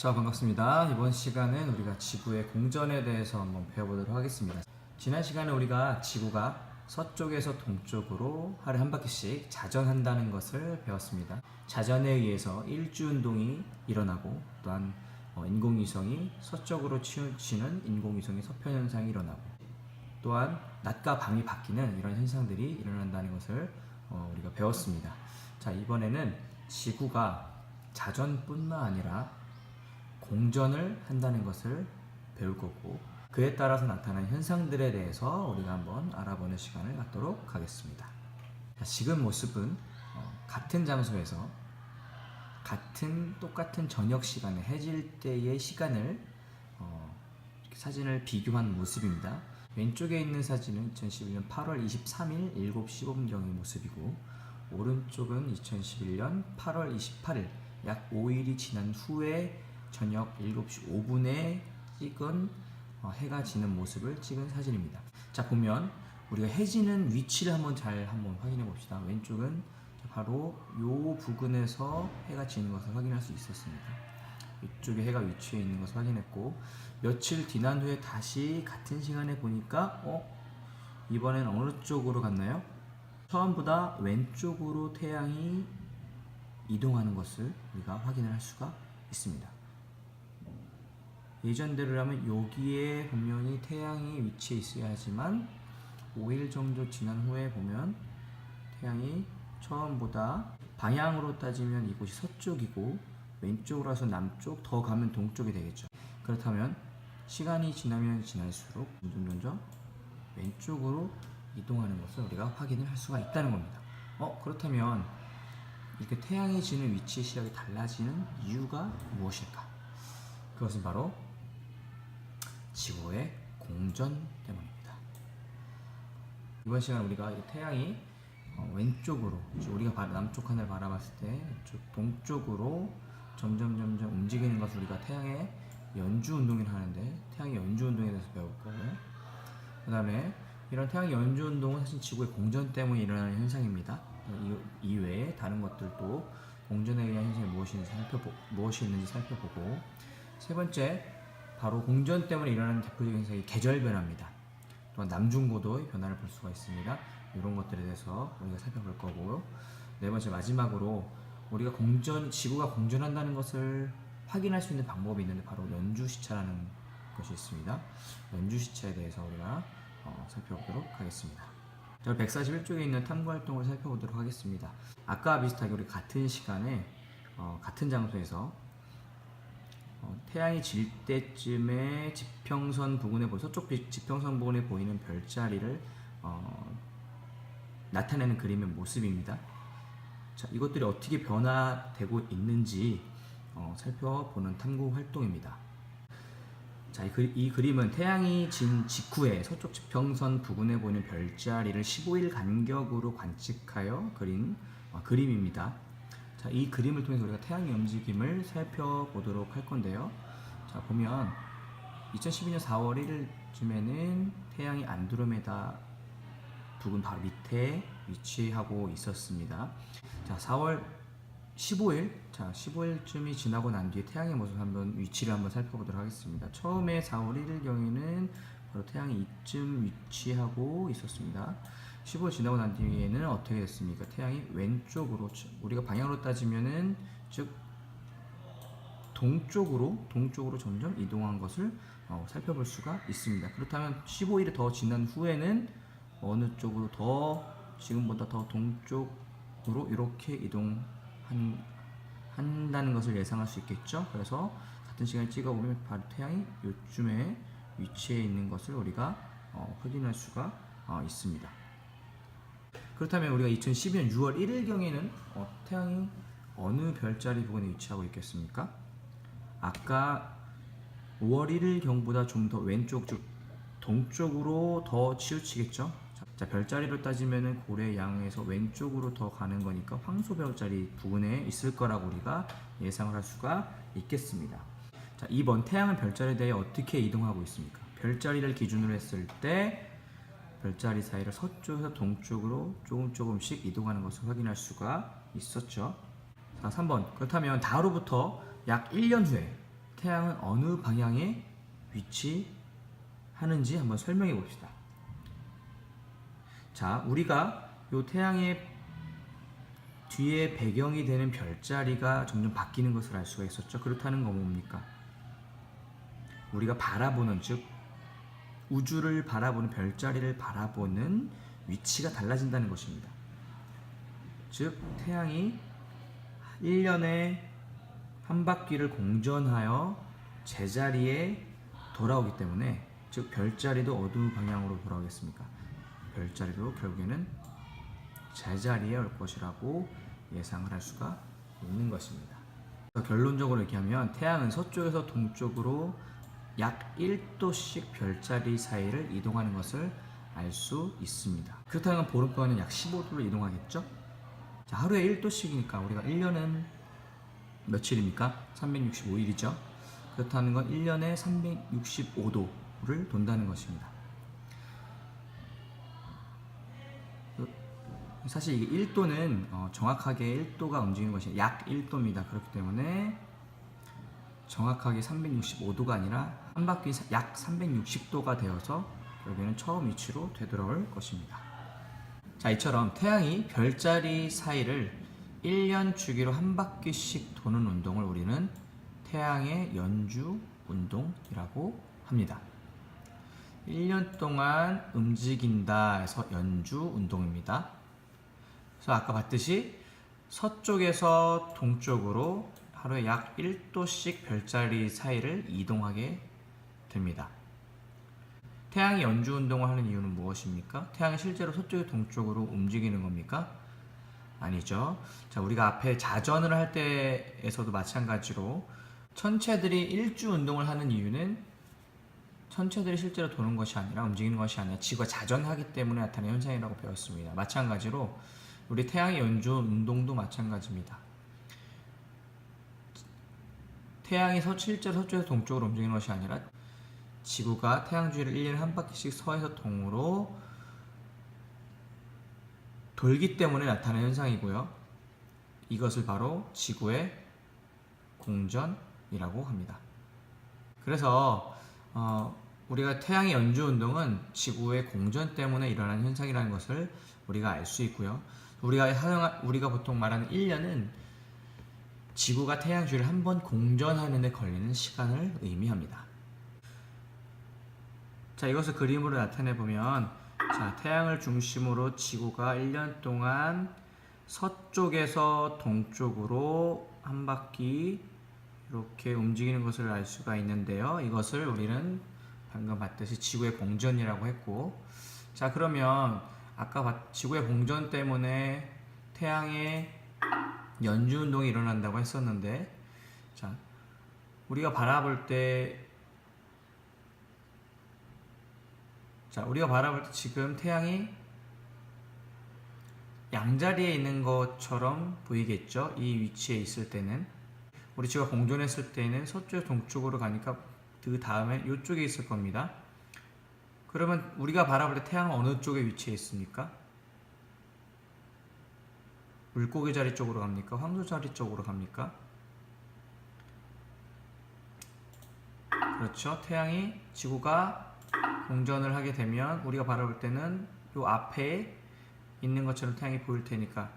자, 반갑습니다. 이번 시간은 우리가 지구의 공전에 대해서 한번 배워보도록 하겠습니다. 지난 시간에 우리가 지구가 서쪽에서 동쪽으로 하루에 한 바퀴씩 자전한다는 것을 배웠습니다. 자전에 의해서 일주운동이 일어나고 또한 인공위성이 서쪽으로 치우치는 인공위성의 서편현상이 일어나고 또한 낮과 밤이 바뀌는 이런 현상들이 일어난다는 것을 우리가 배웠습니다. 자, 이번에는 지구가 자전뿐만 아니라 공전을 한다는 것을 배울 거고 그에 따라서 나타나는 현상들에 대해서 우리가 한번 알아보는 시간을 갖도록 하겠습니다. 자, 지금 모습은 같은 장소에서 똑같은 저녁 시간에 해질 때의 시간을 이렇게 사진을 비교한 모습입니다. 왼쪽에 있는 사진은 2011년 8월 23일 7시 15분경의 모습이고 오른쪽은 2011년 8월 28일 약 5일이 지난 후에 저녁 7시 5분에 찍은 해가 지는 모습을 찍은 사진입니다. 자, 보면 우리가 해 지는 위치를 한번 확인해 봅시다. 왼쪽은 바로 요 부근에서 해가 지는 것을 확인할 수 있었습니다. 이쪽에 해가 위치해 있는 것을 확인했고 며칠 지난 후에 다시 같은 시간에 보니까 이번엔 어느 쪽으로 갔나요? 처음보다 왼쪽으로 태양이 이동하는 것을 우리가 확인을 할 수가 있습니다. 예전대로라면 여기에 분명히 태양이 위치해 있어야 하지만 5일 정도 지난 후에 보면 태양이 처음보다 방향으로 따지면 이곳이 서쪽이고 왼쪽으로 와서 남쪽, 더 가면 동쪽이 되겠죠. 그렇다면 시간이 지나면 지날수록 점점 왼쪽으로 이동하는 것을 우리가 확인을 할 수가 있다는 겁니다. 그렇다면 이렇게 태양이 지는 위치의 시각이 달라지는 이유가 무엇일까? 그것은 바로 지구의 공전 때문입니다. 이번 시간 우리가 태양이 왼쪽으로, 우리가 남쪽 하늘을 바라봤을 때 동쪽으로 점점 움직이는 것을 우리가 태양의 연주 운동이라고 하는데 태양의 연주 운동에 대해서 배울 거고요. 그 다음에 이런 태양의 연주 운동은 사실 지구의 공전 때문에 일어나는 현상입니다. 이외에 다른 것들도 공전에 의한 현상이 무엇이 있는지 살펴보고 세 번째, 바로 공전 때문에 일어나는 대표적인 현상이 계절 변화입니다. 또한 남중고도의 변화를 볼 수가 있습니다. 이런 것들에 대해서 우리가 살펴볼 거고요. 네 번째, 마지막으로 우리가 지구가 공전한다는 것을 확인할 수 있는 방법이 있는데 바로 연주시차라는 것이 있습니다. 연주시차에 대해서 우리가 살펴보도록 하겠습니다. 141쪽에 있는 탐구활동을 살펴보도록 하겠습니다. 아까와 비슷하게 우리 같은 시간에 같은 장소에서 태양이 질 때쯤에 지평선 부근에 서쪽 지평선 부근에 보이는 별자리를 나타내는 그림의 모습입니다. 자, 이것들이 어떻게 변화되고 있는지 살펴보는 탐구 활동입니다. 자, 이 그림은 태양이 진 직후에 서쪽 지평선 부근에 보이는 별자리를 15일 간격으로 관측하여 그린 그림입니다. 자, 이 그림을 통해서 우리가 태양의 움직임을 살펴보도록 할 건데요. 자, 보면 2012년 4월 1일쯤에는 태양이 안드로메다 부근 바로 밑에 위치하고 있었습니다. 자, 4월 15일쯤이 지나고 난 뒤에 태양의 모습 위치를 한번 살펴보도록 하겠습니다. 처음에 4월 1일 경에는 바로 태양이 이쯤 위치하고 있었습니다. 15일 지나고 난 뒤에는 어떻게 됐습니까? 태양이 왼쪽으로, 우리가 방향으로 따지면은 즉 동쪽으로 점점 이동한 것을 살펴볼 수가 있습니다. 그렇다면 15일이 더 지난 후에는 어느 쪽으로 지금보다 더 동쪽으로 이렇게 한다는 것을 예상할 수 있겠죠. 그래서 같은 시간에 찍어보면 바로 태양이 요쯤에 위치해 있는 것을 우리가 확인할 수가 있습니다. 그렇다면 우리가 2012년 6월 1일경에는 태양이 어느 별자리 부근에 위치하고 있겠습니까? 아까 5월 1일경보다 좀 더 왼쪽, 즉 동쪽으로 더 치우치겠죠? 자, 별자리로 따지면은 고래 양에서 왼쪽으로 더 가는 거니까 황소 별자리 부근에 있을 거라고 우리가 예상을 할 수가 있겠습니다. 자, 2번, 태양은 별자리에 대해 어떻게 이동하고 있습니까? 별자리를 기준으로 했을 때 별자리 사이를 서쪽에서 동쪽으로 조금씩 이동하는 것을 확인할 수가 있었죠. 자, 3번, 그렇다면 다로부터 약 1년 후에 태양은 어느 방향에 위치하는지 한번 설명해 봅시다. 자, 우리가 이 태양의 뒤에 배경이 되는 별자리가 점점 바뀌는 것을 알 수가 있었죠. 그렇다는 건 뭡니까? 우리가 바라보는, 즉 우주를 바라보는, 별자리를 바라보는 위치가 달라진다는 것입니다. 즉 태양이 1년에 한 바퀴를 공전하여 제자리에 돌아오기 때문에, 즉 별자리도 어느 방향으로 돌아오겠습니까? 별자리도 결국에는 제자리에 올 것이라고 예상을 할 수가 있는 것입니다. 결론적으로 얘기하면 태양은 서쪽에서 동쪽으로 약 1도씩 별자리 사이를 이동하는 것을 알 수 있습니다. 그렇다면 보름 동안은 약 15도를 이동하겠죠? 자, 하루에 1도씩이니까 우리가 1년은 며칠입니까? 365일이죠. 그렇다는 건 1년에 365도를 돈다는 것입니다. 사실 이게 1도는 정확하게 1도가 움직이는 것이 약 1도입니다. 그렇기 때문에 정확하게 365도가 아니라 한 바퀴 약 360도가 되어서 여기는 처음 위치로 되돌아올 것입니다. 자, 이처럼 태양이 별자리 사이를 1년 주기로 한 바퀴씩 도는 운동을 우리는 태양의 연주 운동이라고 합니다. 1년 동안 움직인다 해서 연주 운동입니다. 그래서 아까 봤듯이 서쪽에서 동쪽으로 하루에 약 1도씩 별자리 사이를 이동하게 됩니다. 태양이 연주 운동을 하는 이유는 무엇입니까? 태양이 실제로 서쪽에서 동쪽으로 움직이는 겁니까? 아니죠. 자, 우리가 앞에 자전을 할 때에서도 마찬가지로 천체들이 일주 운동을 하는 이유는 천체들이 실제로 도는 것이 아니라, 움직이는 것이 아니라 지구가 자전하기 때문에 나타나는 현상이라고 배웠습니다. 마찬가지로 우리 태양의 연주 운동도 마찬가지입니다. 태양이 실제로 서쪽에서 동쪽으로 움직이는 것이 아니라 지구가 태양 주위를 1년에 한 바퀴씩 서에서 동으로 돌기 때문에 나타나는 현상이고요. 이것을 바로 지구의 공전이라고 합니다. 그래서 우리가 태양의 연주 운동은 지구의 공전 때문에 일어나는 현상이라는 것을 우리가 알 수 있고요. 우리가 보통 말하는 1년은 지구가 태양 주위를 한 번 공전하는 데 걸리는 시간을 의미합니다. 자, 이것을 그림으로 나타내 보면, 자, 태양을 중심으로 지구가 1년 동안 서쪽에서 동쪽으로 한 바퀴 이렇게 움직이는 것을 알 수가 있는데요. 이것을 우리는 방금 봤듯이 지구의 공전이라고 했고, 자, 그러면 아까 지구의 공전 때문에 태양의 연주 운동이 일어난다고 했었는데, 자, 우리가 바라볼 때 지금 태양이 양자리에 있는 것처럼 보이겠죠? 이 위치에 있을 때는. 우리 지구가 공전했을 때는 서쪽에서 동쪽으로 가니까 그 다음에 이쪽에 있을 겁니다. 그러면 우리가 바라볼 때 태양은 어느 쪽에 위치해 있습니까? 물고기 자리 쪽으로 갑니까? 황소 자리 쪽으로 갑니까? 그렇죠. 지구가 공전을 하게 되면 우리가 바라볼 때는 요 앞에 있는 것처럼 태양이 보일 테니까,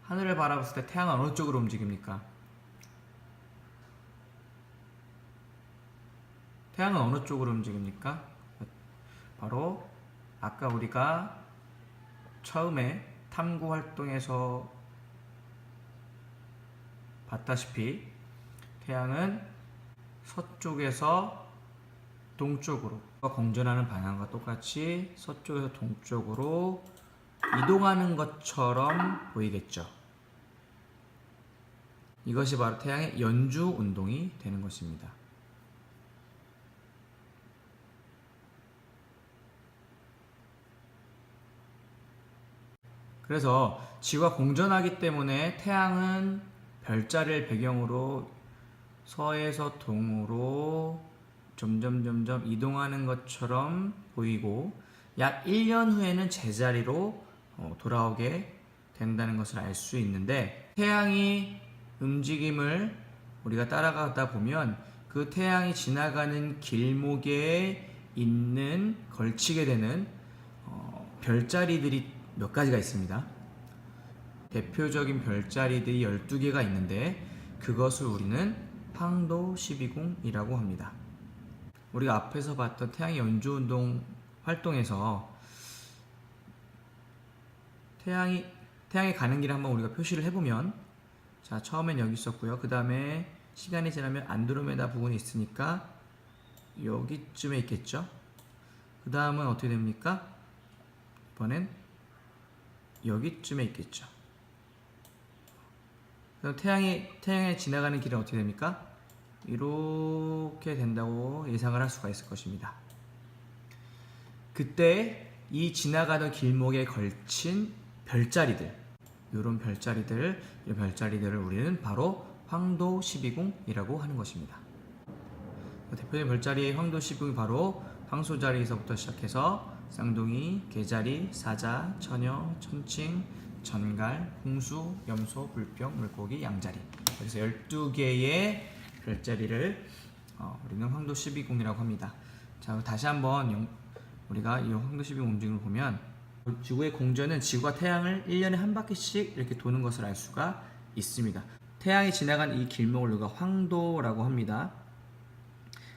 하늘을 바라봤을 때 태양은 어느 쪽으로 움직입니까? 태양은 어느 쪽으로 움직입니까? 바로 아까 우리가 처음에 탐구 활동에서 봤다시피 태양은 서쪽에서 동쪽으로, 공전하는 방향과 똑같이 서쪽에서 동쪽으로 이동하는 것처럼 보이겠죠. 이것이 바로 태양의 연주 운동이 되는 것입니다. 그래서 지구가 공전하기 때문에 태양은 별자리를 배경으로 서에서 동으로 점점 이동하는 것처럼 보이고, 약 1년 후에는 제자리로 돌아오게 된다는 것을 알 수 있는데, 태양이 움직임을 우리가 따라가다 보면 그 태양이 지나가는 길목에 있는 걸치게 되는 별자리들이 몇 가지가 있습니다. 대표적인 별자리들이 12개가 있는데 그것을 우리는 황도 12궁이라고 합니다. 우리가 앞에서 봤던 태양의 연주운동 활동에서 태양이 가는 길을 한번 우리가 표시를 해보면, 자, 처음엔 여기 있었고요. 그 다음에 시간이 지나면 안드로메다 부근이 있으니까 여기쯤에 있겠죠. 그 다음은 어떻게 됩니까? 이번엔 여기쯤에 있겠죠. 그럼 태양에 지나가는 길은 어떻게 됩니까? 이렇게 된다고 예상을 할 수가 있을 것입니다. 그때 이 지나가던 길목에 걸친 별자리들, 이런 별자리들을 우리는 바로 황도 12궁이라고 하는 것입니다. 대표적인 별자리의 황도 12궁이 바로 황소자리에서부터 시작해서 쌍둥이, 개자리, 사자, 처녀, 천칭, 전갈, 홍수, 염소, 불병, 물고기, 양자리. 그래서 12개의 별자리를 우리는 황도 12궁이라고 합니다. 자, 다시 한번 우리가 이 황도 12궁 움직임을 보면 지구의 공전은 지구가 태양을 1년에 한 바퀴씩 이렇게 도는 것을 알 수가 있습니다. 태양이 지나간 이 길목을 우리가 황도라고 합니다.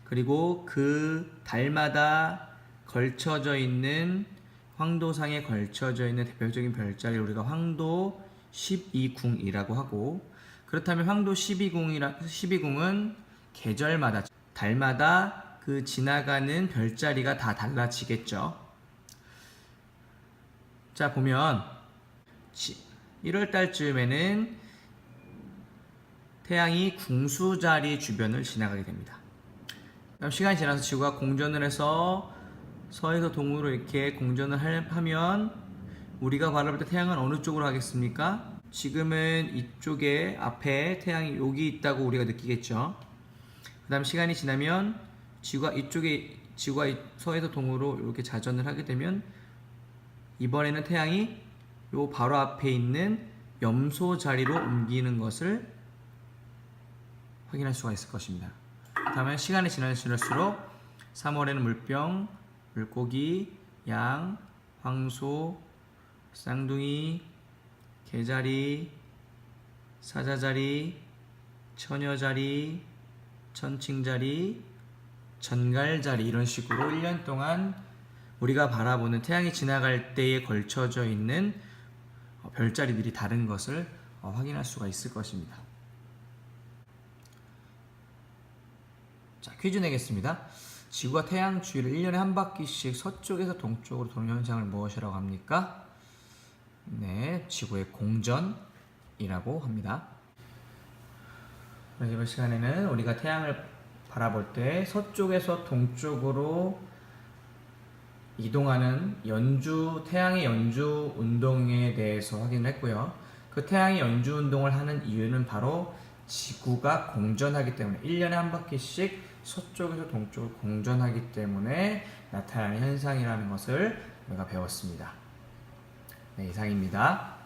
그리고 그 달마다 걸쳐져 있는 황도상에 걸쳐져 있는 대표적인 별자리를 우리가 황도 12궁이라고 하고, 그렇다면 황도 12궁은 계절마다 달마다 그 지나가는 별자리가 다 달라지겠죠. 자, 보면 1월 달쯤에는 태양이 궁수자리 주변을 지나가게 됩니다. 그럼 시간이 지나서 지구가 공전을 해서 서에서 동으로 이렇게 공전을 하면 우리가 바라볼 때 태양은 어느 쪽으로 가겠습니까? 지금은 이쪽에 앞에 태양이 여기 있다고 우리가 느끼겠죠. 그 다음 시간이 지나면 지구가 서에서 동으로 이렇게 자전을 하게 되면 이번에는 태양이 요 바로 앞에 있는 염소 자리로 옮기는 것을 확인할 수가 있을 것입니다. 다음에 시간이 지날수록 3월에는 물병, 물고기, 양, 황소, 쌍둥이, 개자리, 사자자리, 처녀자리, 천칭자리, 전갈자리, 이런 식으로 1년 동안 우리가 바라보는 태양이 지나갈 때에 걸쳐져 있는 별자리들이 다른 것을 확인할 수가 있을 것입니다. 자, 퀴즈 내겠습니다. 지구가 태양 주위를 1년에 한 바퀴씩 서쪽에서 동쪽으로 도는 현상을 무엇이라고 합니까? 네, 지구의 공전이라고 합니다. 이번 시간에는 우리가 태양을 바라볼 때 서쪽에서 동쪽으로 이동하는 태양의 연주 운동에 대해서 확인을 했고요. 그 태양의 연주 운동을 하는 이유는 바로 지구가 공전하기 때문에 1년에 한 바퀴씩 서쪽에서 동쪽으로 공전하기 때문에 나타나는 현상이라는 것을 우리가 배웠습니다. 네, 이상입니다.